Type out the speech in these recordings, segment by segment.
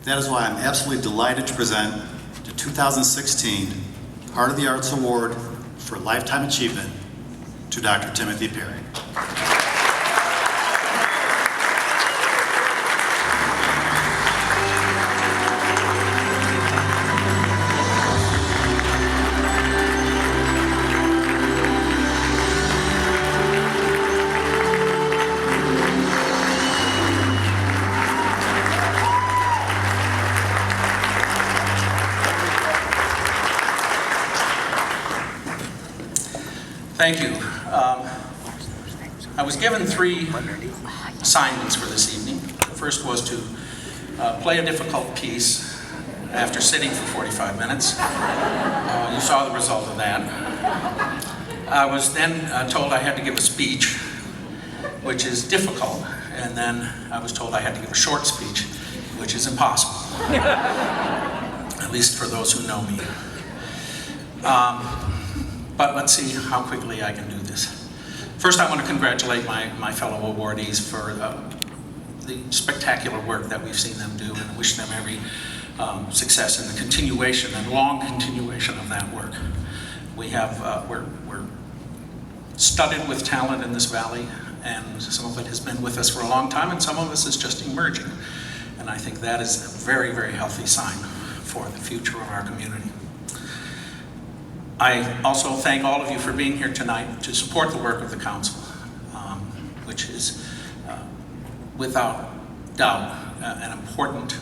That is why I'm absolutely delighted to present the 2016 Heart of the Arts Award for Lifetime Achievement to Dr. Timothy Perry. Thank you. I was given 3 assignments for this evening. The first was to play a difficult piece after sitting for 45 minutes. You saw the result of that. I was then told I had to give a speech, which is difficult, and then I was told I had to give a short speech, which is impossible, at least for those who know me. But let's see how quickly I can do this. First, I want to congratulate my fellow awardees for the spectacular work that we've seen them do, and wish them every success in the continuation and long continuation of that work. We have, we're studded with talent in this valley, and some of it has been with us for a long time, and some of us is just emerging. And I think that is a very, very healthy sign for the future of our community. I also thank all of you for being here tonight to support the work of the Council, which is without doubt an important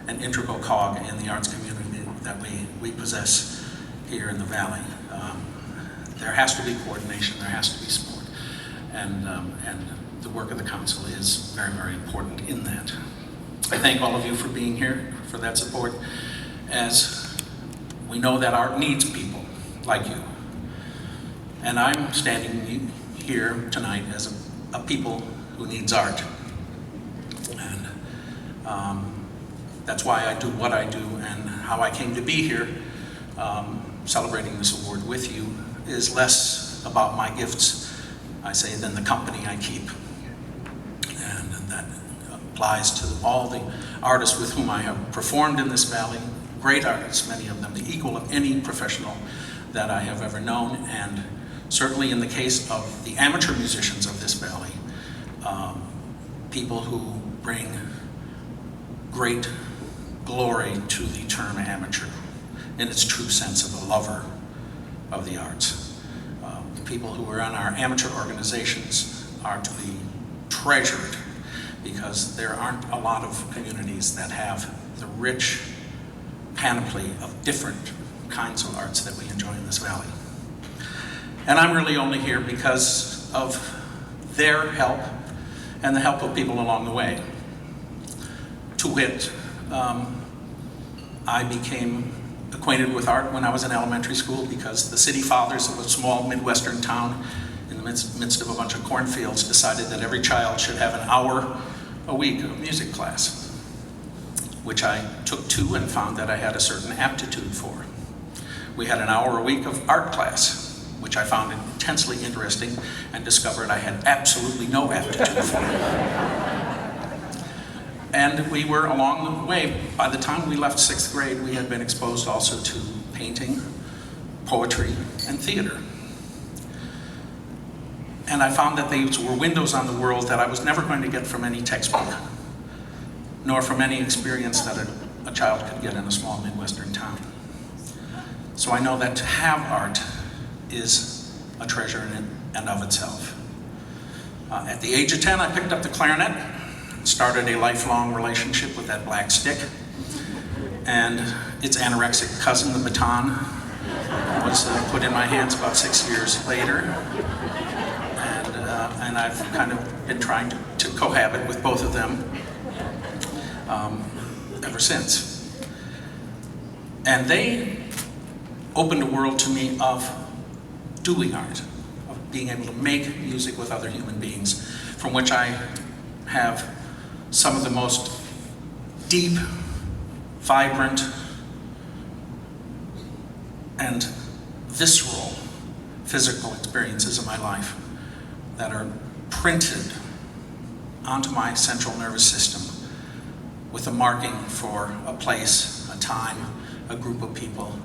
and integral cog in the arts community that we possess here in the Valley. There has to be coordination, there has to be support, and the work of the Council is very, very important in that. I thank all of you for being here, for that support, as we know that art needs people like you. And I'm standing here tonight as a people who needs art. And that's why I do what I do, and how I came to be here celebrating this award with you is less about my gifts, I say, than the company I keep. And that applies to all the artists with whom I have performed in this valley, great artists, many of them the equal of any professional that I have ever known, and certainly in the case of the amateur musicians of this valley, people who bring great glory to the term amateur in its true sense of a lover of the arts. People who are in our amateur organizations are to be treasured, because there aren't a lot of communities that have the rich panoply of different kinds of arts that we enjoy in this valley. And I'm really only here because of their help and the help of people along the way. To wit, I became acquainted with art when I was in elementary school, because the city fathers of a small Midwestern town in the midst of a bunch of cornfields decided that every child should have an hour a week of music class, which I took to and found that I had a certain aptitude for. We had an hour a week of art class, which I found intensely interesting, and discovered I had absolutely no aptitude for. And we were along the way. By the time we left 6th grade, we had been exposed also to painting, poetry, and theater. And I found that these were windows on the world that I was never going to get from any textbook, nor from any experience that a child could get in a small Midwestern town. So I know that to have art is a treasure in and of itself. At the age of 10, I picked up the clarinet, started a lifelong relationship with that black stick, and its anorexic cousin, the baton, was put in my hands about 6 years later. And I've kind of been trying to cohabit with both of them ever since. And they opened a world to me of doing art, of being able to make music with other human beings, from which I have some of the most deep, vibrant, and visceral physical experiences of my life that are printed onto my central nervous system with a marking for a place, a time, a group of people,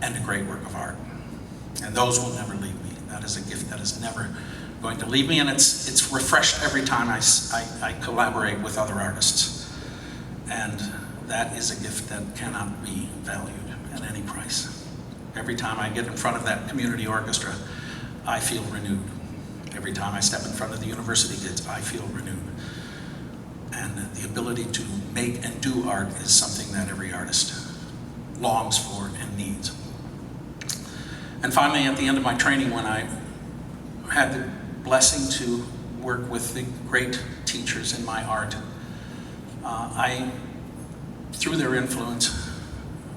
and a great work of art. And those will never leave me. That is a gift that is never going to leave me, and it's refreshed every time I collaborate with other artists. And that is a gift that cannot be valued at any price. Every time I get in front of that community orchestra, I feel renewed. Every time I step in front of the university kids, I feel renewed. And the ability to make and do art is something that every artist longs for and needs. And finally, at the end of my training, when I had the blessing to work with the great teachers in my art, I, through their influence,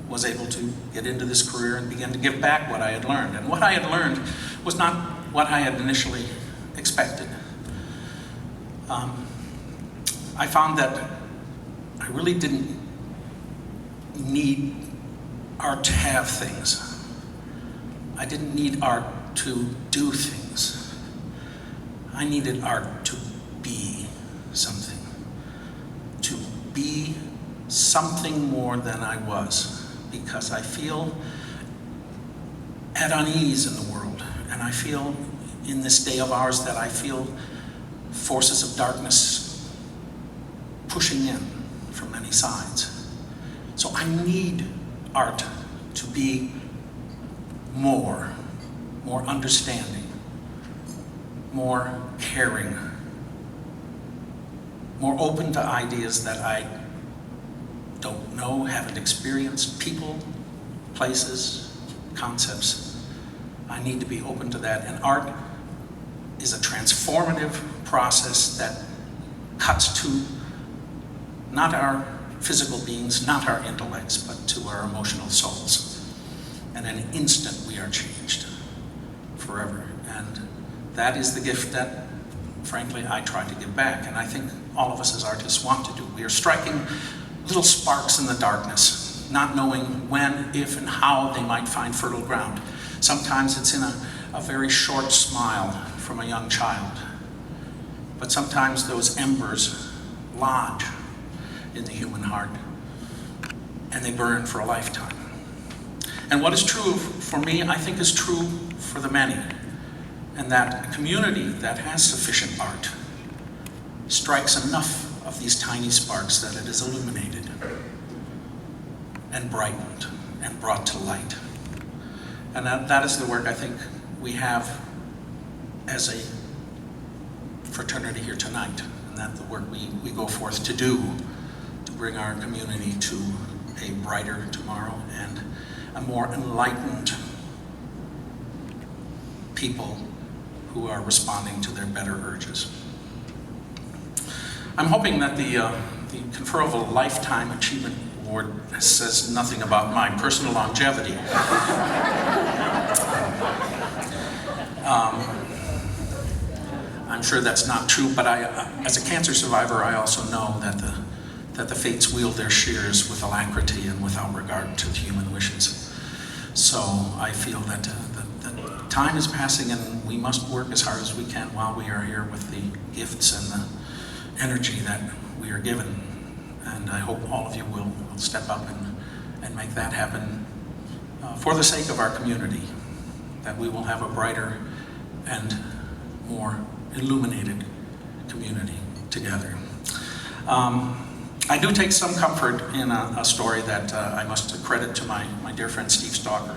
was able to get into this career and begin to give back what I had learned. And what I had learned was not what I had initially expected. I found that I really didn't need art to have things. I didn't need art to do things. I needed art to be something. To be something more than I was. Because I feel at unease in the world. And I feel in this day of ours that I feel forces of darkness pushing in from many sides. So I need art to be more understanding, more caring, more open to ideas that I don't know, haven't experienced, people, places, concepts. I need to be open to that, and art is a transformative process that cuts to not our physical beings, not our intellects, but to our emotional souls. And in an instant we are changed forever. And that is the gift that, frankly, I try to give back, and I think all of us as artists want to do. We are striking little sparks in the darkness, not knowing when, if, and how they might find fertile ground. Sometimes it's in a very short smile from a young child. But sometimes those embers lodge in the human heart, and they burn for a lifetime. And what is true for me, I think is true for the many. And that a community that has sufficient art strikes enough of these tiny sparks that it is illuminated and brightened and brought to light. And that is the work I think we have as a fraternity here tonight, and that's the work we go forth to do, to bring our community to a brighter tomorrow and a more enlightened people who are responding to their better urges. I'm hoping that the conferral of a Lifetime Achievement Award says nothing about my personal longevity. I'm sure that's not true, but as a cancer survivor, I also know that the fates wield their shears with alacrity and without regard to human wishes. So I feel that the time is passing, and we must work as hard as we can while we are here with the gifts and the energy that we are given. And I hope all of you will step up and make that happen for the sake of our community, that we will have a brighter and more illuminated community together. I do take some comfort in a story that I must credit to my dear friend Steve Stalker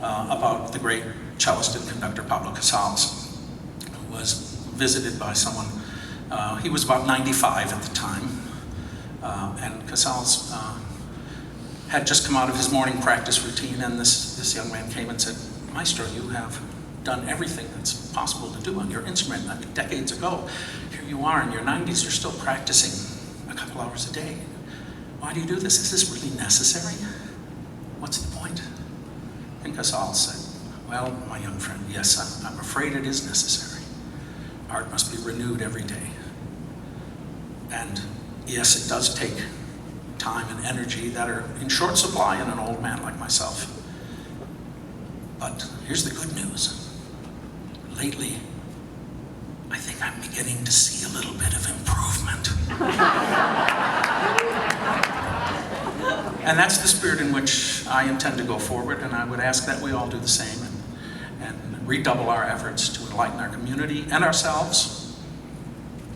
about the great cellist and conductor Pablo Casals, who was visited by someone. He was about 95 at the time, and Casals had just come out of his morning practice routine, and this young man came and said, "Maestro, you have done everything that's possible to do on your instrument. I mean, decades ago, here you are in your 90s, you're still practicing a couple hours a day. Why do you do this? Is this really necessary? What's the point?" And Casals said, "Well, my young friend, yes, I'm afraid it is necessary. Art must be renewed every day. And yes, it does take time and energy that are in short supply in an old man like myself. But here's the good news. Lately, I think I'm beginning to see a little bit of improvement." And that's the spirit in which I intend to go forward, and I would ask that we all do the same and redouble our efforts to enlighten our community and ourselves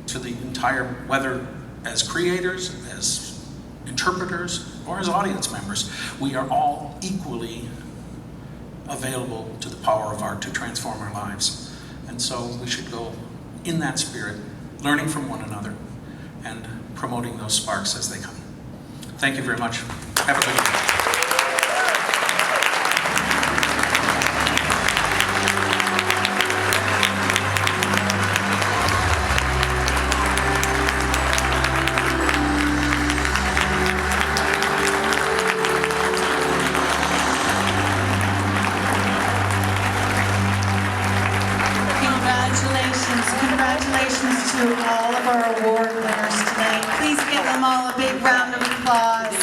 to the entire, whether as creators, as interpreters, or as audience members. We are all equally available to the power of art to transform our lives. And so we should go in that spirit, learning from one another and promoting those sparks as they come. Thank you very much. Have a good evening. Congratulations to all of our award winners tonight. Please give them all a big round of applause.